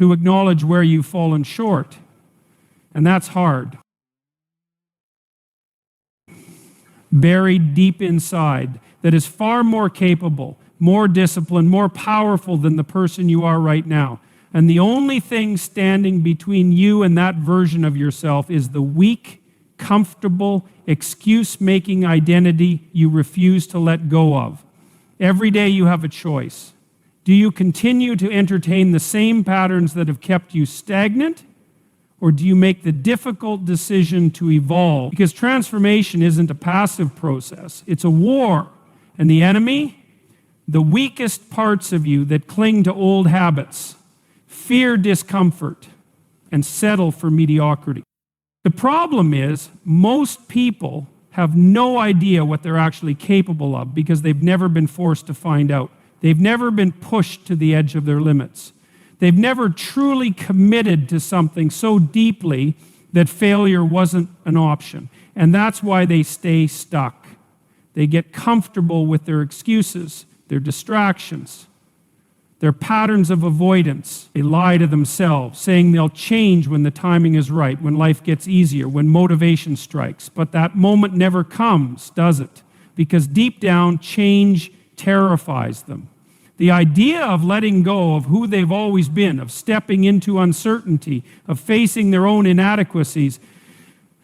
to acknowledge where you've fallen short. And that's hard. Buried deep inside, that is far more capable, more disciplined, more powerful than the person you are right now. And the only thing standing between you and that version of yourself is the weak, comfortable, excuse-making identity you refuse to let go of. Every day you have a choice. Do you continue to entertain the same patterns that have kept you stagnant? Or do you make the difficult decision to evolve? Because transformation isn't a passive process. It's a war. And the enemy, the weakest parts of you that cling to old habits, fear discomfort, and settle for mediocrity. The problem is, most people have no idea what they're actually capable of because they've never been forced to find out. They've never been pushed to the edge of their limits. They've never truly committed to something so deeply that failure wasn't an option. And that's why they stay stuck. They get comfortable with their excuses, their distractions, their patterns of avoidance. They lie to themselves, saying they'll change when the timing is right, when life gets easier, when motivation strikes. But that moment never comes, does it? Because deep down, change terrifies them. The idea of letting go of who they've always been, of stepping into uncertainty, of facing their own inadequacies,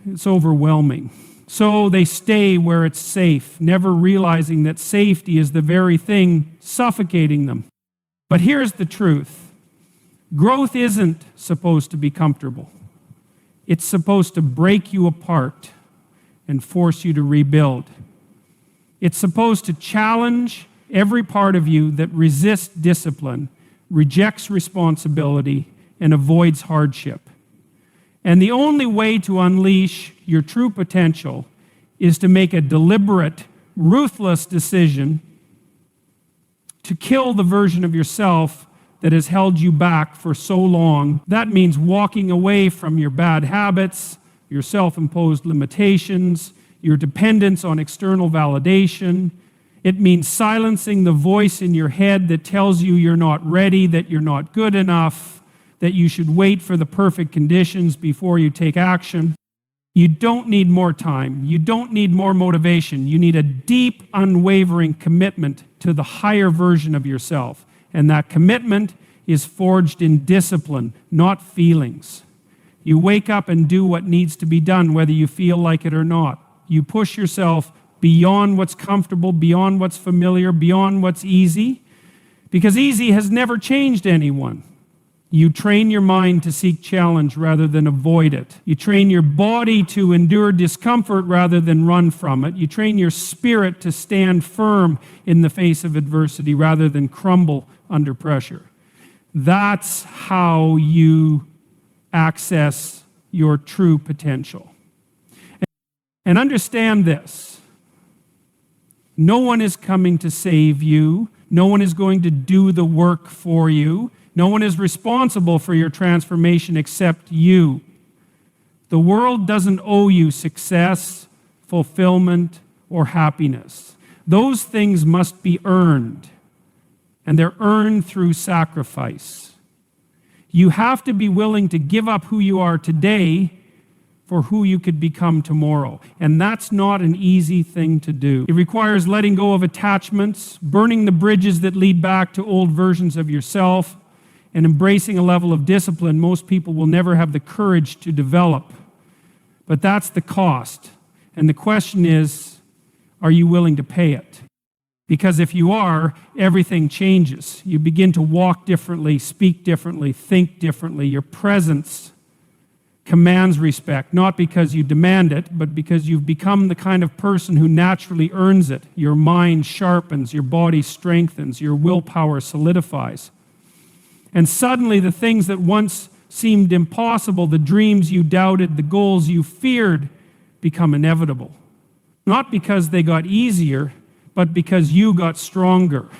it's overwhelming. So they stay where it's safe, never realizing that safety is the very thing suffocating them. But here's the truth. Growth isn't supposed to be comfortable. It's supposed to break you apart and force you to rebuild. It's supposed to challenge every part of you that resists discipline, rejects responsibility, and avoids hardship. And the only way to unleash your true potential is to make a deliberate, ruthless decision to kill the version of yourself that has held you back for so long. That means walking away from your bad habits, your self-imposed limitations, your dependence on external validation. It means silencing the voice in your head that tells you you're not ready, that you're not good enough, that you should wait for the perfect conditions before you take action. You don't need more time. You don't need more motivation. You need a deep, unwavering commitment to the higher version of yourself. And that commitment is forged in discipline, not feelings. You wake up and do what needs to be done, whether you feel like it or not. You push yourself beyond what's comfortable, beyond what's familiar, beyond what's easy, because easy has never changed anyone. You train your mind to seek challenge rather than avoid it. You train your body to endure discomfort rather than run from it. You train your spirit to stand firm in the face of adversity rather than crumble under pressure. That's how you access your true potential. And understand this. No one is coming to save you. No one is going to do the work for you. No one is responsible for your transformation except you. The world doesn't owe you success, fulfillment, or happiness. Those things must be earned, and they're earned through sacrifice. You have to be willing to give up who you are today for who you could become tomorrow. And that's not an easy thing to do. It requires letting go of attachments, burning the bridges that lead back to old versions of yourself, and embracing a level of discipline most people will never have the courage to develop. But that's the cost. And the question is, are you willing to pay it? Because if you are, everything changes. You begin to walk differently, speak differently, think differently. Your presence commands respect, not because you demand it, but because you've become the kind of person who naturally earns it. Your mind sharpens, your body strengthens, your willpower solidifies. And suddenly the things that once seemed impossible, the dreams you doubted, the goals you feared, become inevitable. Not because they got easier, but because you got stronger.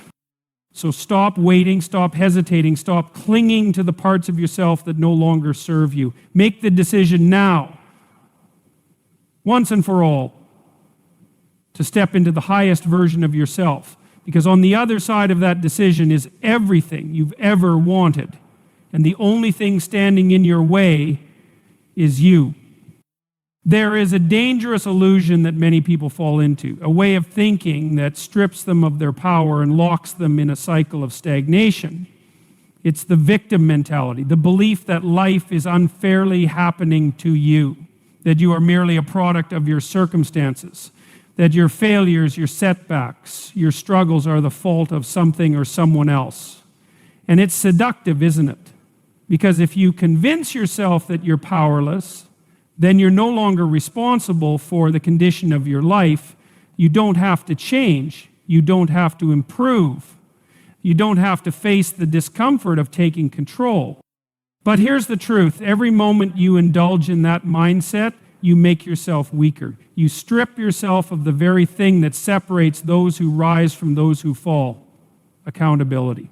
So stop waiting, stop hesitating, stop clinging to the parts of yourself that no longer serve you. Make the decision now, once and for all, to step into the highest version of yourself. Because on the other side of that decision is everything you've ever wanted. and the only thing standing in your way is you. There is a dangerous illusion that many people fall into, a way of thinking that strips them of their power and locks them in a cycle of stagnation. It's the victim mentality, the belief that life is unfairly happening to you, that you are merely a product of your circumstances, that your failures, your setbacks, your struggles are the fault of something or someone else. And it's seductive, isn't it? Because if you convince yourself that you're powerless, then you're no longer responsible for the condition of your life. You don't have to change. You don't have to improve. You don't have to face the discomfort of taking control. But here's the truth. Every moment you indulge in that mindset, you make yourself weaker. You strip yourself of the very thing that separates those who rise from those who fall: accountability.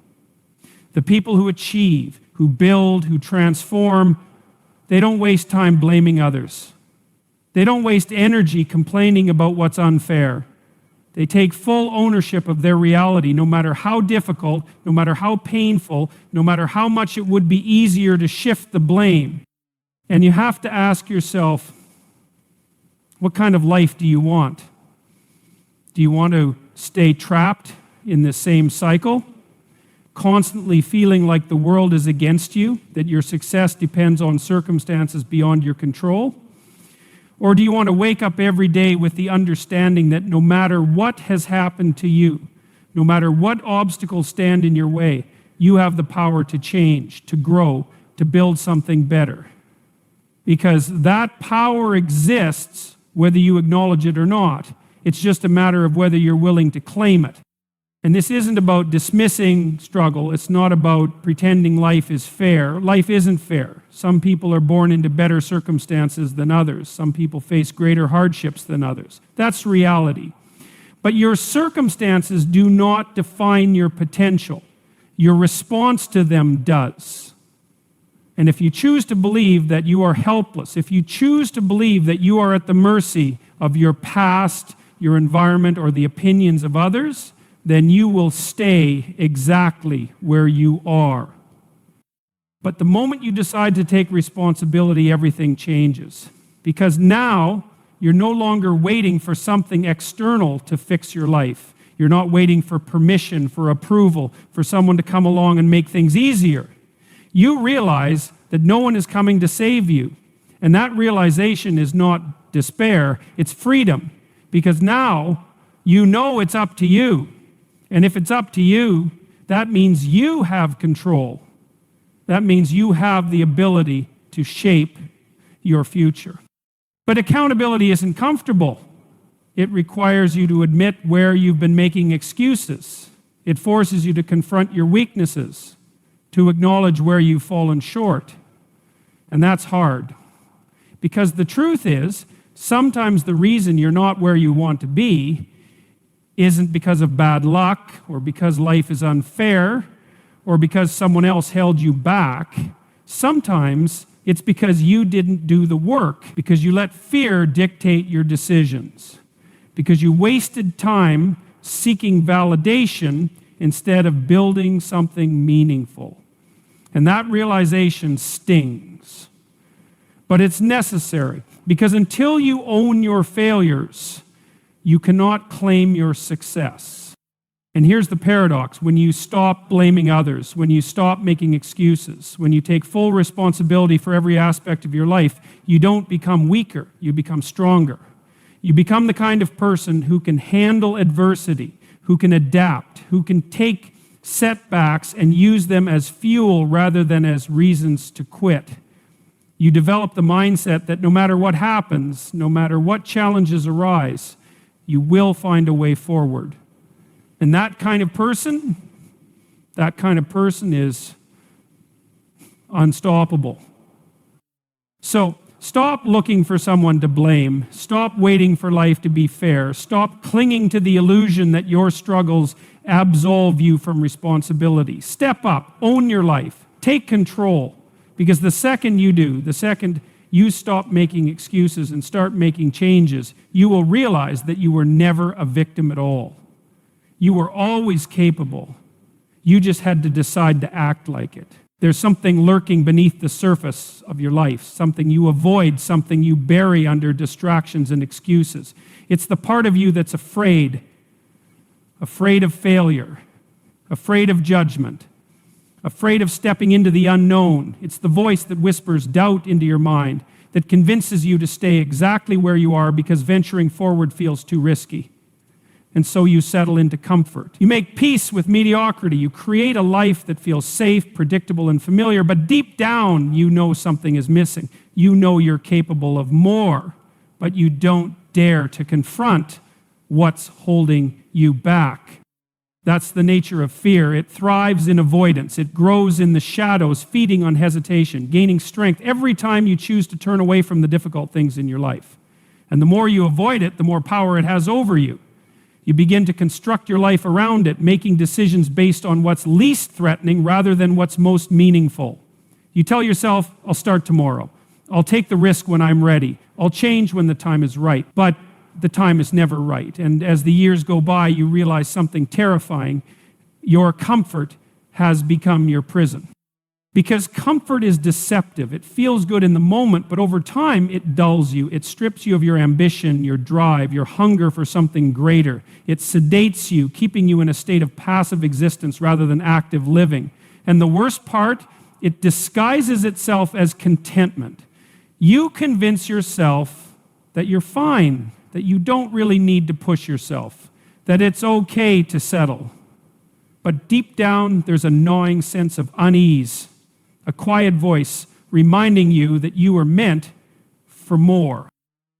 The people who achieve, who build, who transform, they don't waste time blaming others. They don't waste energy complaining about what's unfair. They take full ownership of their reality, no matter how difficult, no matter how painful, no matter how much it would be easier to shift the blame. And you have to ask yourself, what kind of life do you want? Do you want to stay trapped in the same cycle, constantly feeling like the world is against you, that your success depends on circumstances beyond your control? Or do you want to wake up every day with the understanding that no matter what has happened to you, no matter what obstacles stand in your way, you have the power to change, to grow, to build something better? Because that power exists whether you acknowledge it or not. It's just a matter of whether you're willing to claim it. And this isn't about dismissing struggle. It's not about pretending life is fair. Life isn't fair. Some people are born into better circumstances than others. Some people face greater hardships than others. That's reality. But your circumstances do not define your potential. Your response to them does. And if you choose to believe that you are helpless, if you choose to believe that you are at the mercy of your past, your environment, or the opinions of others, then you will stay exactly where you are. But the moment you decide to take responsibility, everything changes. Because now you're no longer waiting for something external to fix your life. You're not waiting for permission, for approval, for someone to come along and make things easier. You realize that no one is coming to save you. And that realization is not despair, it's freedom. Because now you know it's up to you. And if it's up to you, that means you have control. That means you have the ability to shape your future. But accountability isn't comfortable. It requires you to admit where you've been making excuses. It forces you to confront your weaknesses, to acknowledge where you've fallen short. And that's hard. Because the truth is, sometimes the reason you're not where you want to be isn't because of bad luck, or because life is unfair, or because someone else held you back. Sometimes it's because you didn't do the work, because you let fear dictate your decisions, because you wasted time seeking validation instead of building something meaningful. And that realization stings. But it's necessary, because until you own your failures, you cannot claim your success. And here's the paradox. When you stop blaming others, when you stop making excuses, when you take full responsibility for every aspect of your life, you don't become weaker, you become stronger. You become the kind of person who can handle adversity, who can adapt, who can take setbacks and use them as fuel rather than as reasons to quit. You develop the mindset that no matter what happens, no matter what challenges arise, you will find a way forward. And that kind of person is unstoppable. So stop looking for someone to blame. Stop waiting for life to be fair. Stop clinging to the illusion that your struggles absolve you from responsibility. Step up, own your life, take control. Because the second you do, the second you stop making excuses and start making changes, you will realize that you were never a victim at all. You were always capable. You just had to decide to act like it. There's something lurking beneath the surface of your life, something you avoid, something you bury under distractions and excuses. It's the part of you that's afraid of failure, afraid of judgment, afraid of stepping into the unknown. It's the voice that whispers doubt into your mind, that convinces you to stay exactly where you are because venturing forward feels too risky. And so you settle into comfort. You make peace with mediocrity. You create a life that feels safe, predictable, and familiar, but deep down, you know something is missing. You know you're capable of more, but you don't dare to confront what's holding you back. That's the nature of fear. It thrives in avoidance. It grows in the shadows, feeding on hesitation, gaining strength every time you choose to turn away from the difficult things in your life. And the more you avoid it, the more power it has over you. You begin to construct your life around it, making decisions based on what's least threatening rather than what's most meaningful. You tell yourself, I'll start tomorrow. I'll take the risk when I'm ready. I'll change when the time is right. But the time is never right. And as the years go by, you realize something terrifying. Your comfort has become your prison. Because comfort is deceptive. It feels good in the moment, but over time it dulls you. It strips you of your ambition, your drive, your hunger for something greater. It sedates you, keeping you in a state of passive existence rather than active living. And the worst part, it disguises itself as contentment. You convince yourself that you're fine, that you don't really need to push yourself, that it's okay to settle. But deep down, there's a gnawing sense of unease, a quiet voice reminding you that you are meant for more.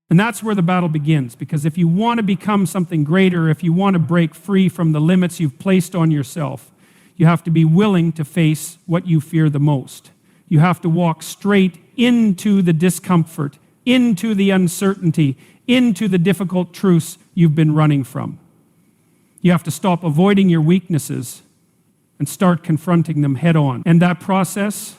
And that's where the battle begins, because if you want to become something greater, if you want to break free from the limits you've placed on yourself, you have to be willing to face what you fear the most. You have to walk straight into the discomfort, into the uncertainty, into the difficult truths you've been running from. You have to stop avoiding your weaknesses and start confronting them head on. And that process,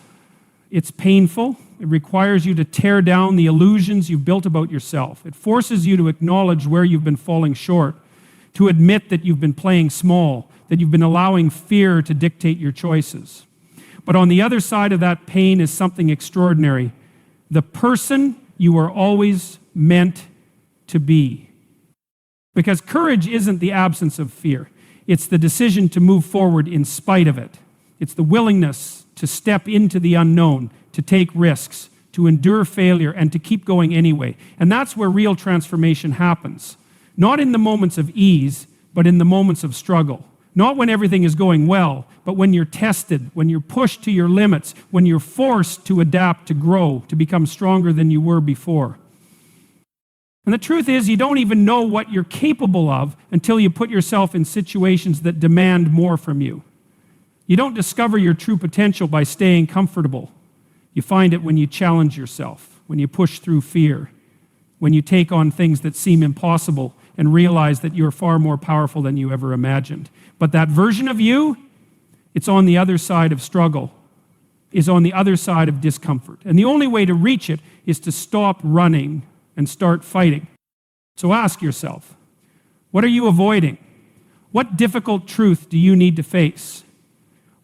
it's painful. It requires you to tear down the illusions you've built about yourself. It forces you to acknowledge where you've been falling short, to admit that you've been playing small, that you've been allowing fear to dictate your choices. But on the other side of that pain is something extraordinary. The person you were always meant to be. Because courage isn't the absence of fear. It's the decision to move forward in spite of it. It's the willingness to step into the unknown, to take risks, to endure failure, and to keep going anyway. And that's where real transformation happens. Not in the moments of ease, but in the moments of struggle. Not when everything is going well, but when you're tested, when you're pushed to your limits, when you're forced to adapt, to grow, to become stronger than you were before. And the truth is, you don't even know what you're capable of until you put yourself in situations that demand more from you. You don't discover your true potential by staying comfortable. You find it when you challenge yourself, when you push through fear, when you take on things that seem impossible and realize that you're far more powerful than you ever imagined. But that version of you, it's on the other side of struggle, is on the other side of discomfort. And the only way to reach it is to stop running and start fighting. So ask yourself, what are you avoiding? What difficult truth do you need to face?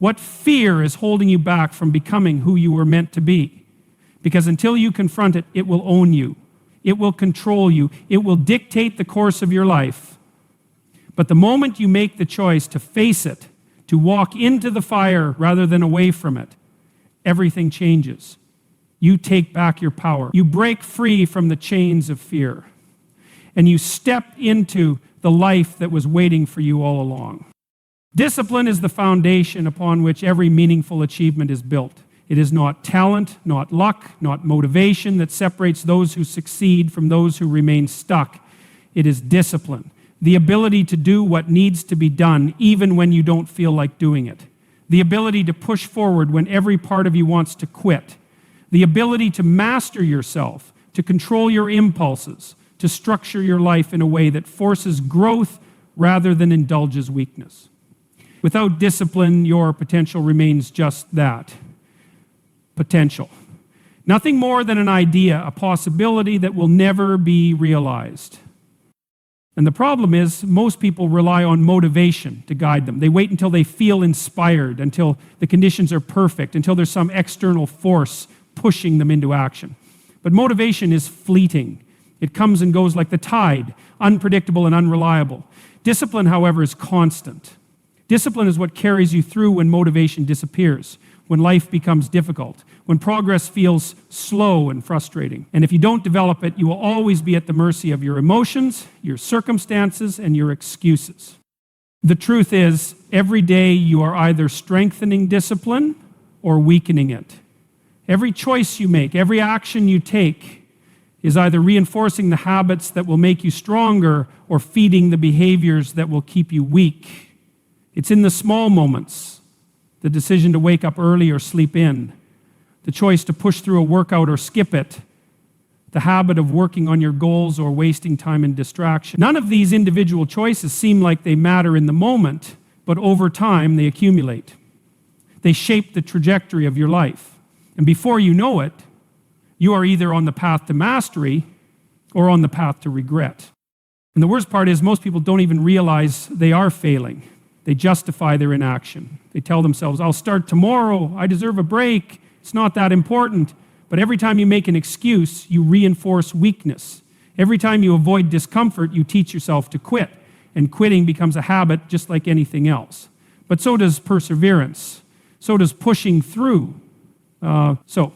What fear is holding you back from becoming who you were meant to be? Because until you confront it, it will own you. It will control you. It will dictate the course of your life. But the moment you make the choice to face it, to walk into the fire rather than away from it, everything changes. You take back your power. You break free from the chains of fear. And you step into the life that was waiting for you all along. Discipline is the foundation upon which every meaningful achievement is built. It is not talent, not luck, not motivation that separates those who succeed from those who remain stuck. It is discipline, the ability to do what needs to be done even when you don't feel like doing it. The ability to push forward when every part of you wants to quit. The ability to master yourself, to control your impulses, to structure your life in a way that forces growth rather than indulges weakness. Without discipline, your potential remains just that, potential. Nothing more than an idea, a possibility that will never be realized. And the problem is, most people rely on motivation to guide them. They wait until they feel inspired, until the conditions are perfect, until there's some external force pushing them into action. But motivation is fleeting. It comes and goes like the tide, unpredictable and unreliable. Discipline, however, is constant. Discipline is what carries you through when motivation disappears, when life becomes difficult, when progress feels slow and frustrating. And if you don't develop it, you will always be at the mercy of your emotions, your circumstances, and your excuses. The truth is, every day you are either strengthening discipline or weakening it. Every choice you make, every action you take is either reinforcing the habits that will make you stronger or feeding the behaviors that will keep you weak. It's in the small moments, the decision to wake up early or sleep in, the choice to push through a workout or skip it, the habit of working on your goals or wasting time in distraction. None of these individual choices seem like they matter in the moment, but over time they accumulate. They shape the trajectory of your life. And before you know it, you are either on the path to mastery or on the path to regret. And the worst part is most people don't even realize they are failing. They justify their inaction. They tell themselves, I'll start tomorrow, I deserve a break, it's not that important. But every time you make an excuse, you reinforce weakness. Every time you avoid discomfort, you teach yourself to quit. And quitting becomes a habit just like anything else. But so does perseverance. So does pushing through. So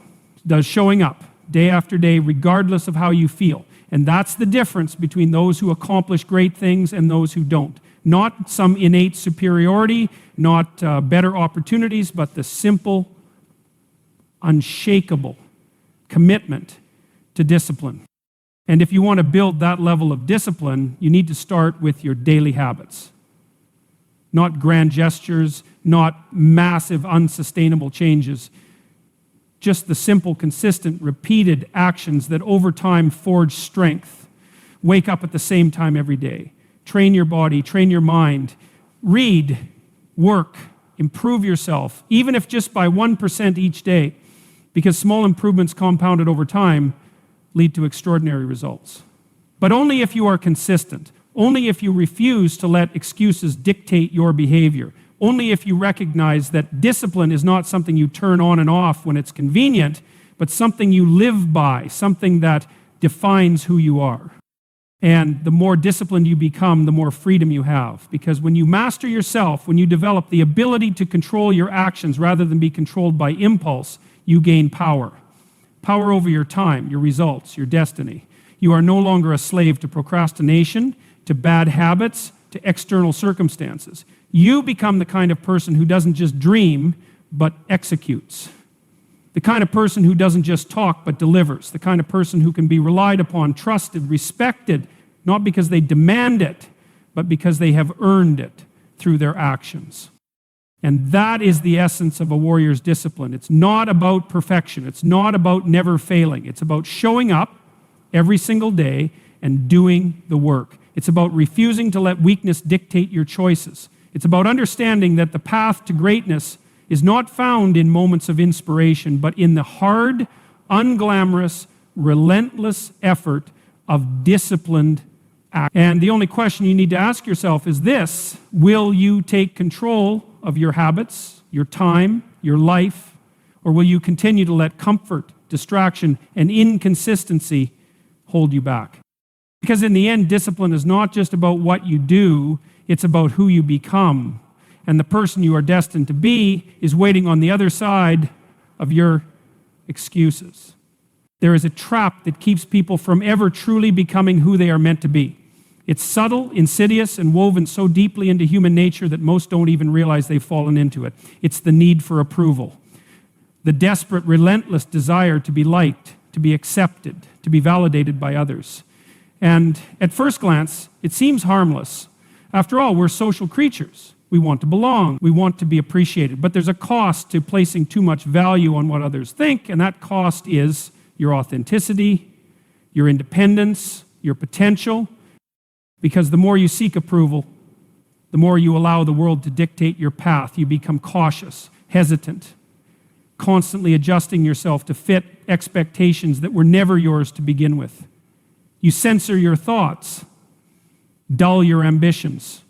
does showing up day after day, regardless of how you feel. And that's the difference between those who accomplish great things and those who don't. Not some innate superiority, not better opportunities, but the simple, unshakable commitment to discipline. And if you want to build that level of discipline, you need to start with your daily habits. Not grand gestures, not massive, unsustainable changes. Just the simple, consistent, repeated actions that over time forge strength. Wake up at the same time every day. Train your body, train your mind. Read, work, improve yourself, even if just by 1% each day, because small improvements compounded over time lead to extraordinary results. But only if you are consistent, only if you refuse to let excuses dictate your behavior, only if you recognize that discipline is not something you turn on and off when it's convenient, but something you live by, something that defines who you are. And the more disciplined you become, the more freedom you have. Because when you master yourself, when you develop the ability to control your actions rather than be controlled by impulse, you gain power. Power over your time, your results, your destiny. You are no longer a slave to procrastination, to bad habits, to external circumstances. You become the kind of person who doesn't just dream, but executes. The kind of person who doesn't just talk, but delivers. The kind of person who can be relied upon, trusted, respected, not because they demand it, but because they have earned it through their actions. And that is the essence of a warrior's discipline. It's not about perfection. It's not about never failing. It's about showing up every single day and doing the work. It's about refusing to let weakness dictate your choices. It's about understanding that the path to greatness is not found in moments of inspiration, but in the hard, unglamorous, relentless effort of disciplined act. And the only question you need to ask yourself is this: will you take control of your habits, your time, your life, or will you continue to let comfort, distraction, and inconsistency hold you back? Because in the end, discipline is not just about what you do, it's about who you become. And the person you are destined to be is waiting on the other side of your excuses. There is a trap that keeps people from ever truly becoming who they are meant to be. It's subtle, insidious, and woven so deeply into human nature that most don't even realize they've fallen into it. It's the need for approval. The desperate, relentless desire to be liked, to be accepted, to be validated by others. And at first glance, it seems harmless. After all, we're social creatures. We want to belong. We want to be appreciated. But there's a cost to placing too much value on what others think, and that cost is your authenticity, your independence, your potential. Because the more you seek approval, the more you allow the world to dictate your path. You become cautious, hesitant, constantly adjusting yourself to fit expectations that were never yours to begin with. You censor your thoughts. dull your ambitions,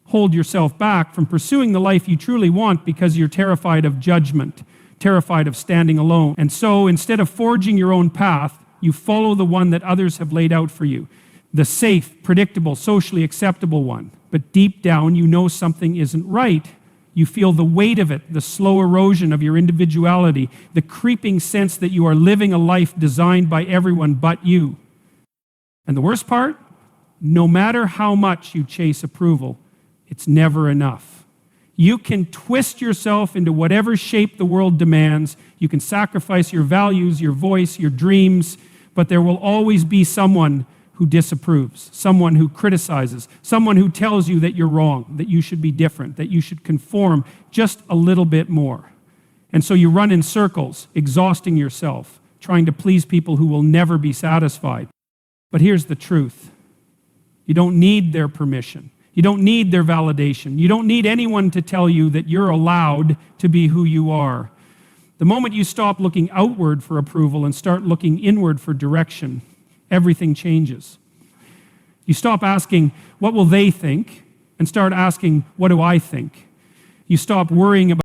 hold yourself back from pursuing the life you truly want because you're terrified of judgment, terrified of standing alone. And so instead of forging your own path, you follow the one that others have laid out for you, the safe, predictable, socially acceptable one. But deep down, you know something isn't right. You feel the weight of it, the slow erosion of your individuality, the creeping sense that you are living a life designed by everyone but you. And the worst part, no matter how much you chase approval, it's never enough. You can twist yourself into whatever shape the world demands. You can sacrifice your values, your voice, your dreams, but there will always be someone who disapproves, someone who criticizes, someone who tells you that you're wrong, that you should be different, that you should conform just a little bit more. And so you run in circles, exhausting yourself, trying to please people who will never be satisfied. But here's the truth. You don't need their permission. You don't need their validation. You don't need anyone to tell you that you're allowed to be who you are. The moment you stop looking outward for approval and start looking inward for direction, everything changes. You stop asking, what will they think? And start asking, what do I think? You stop worrying about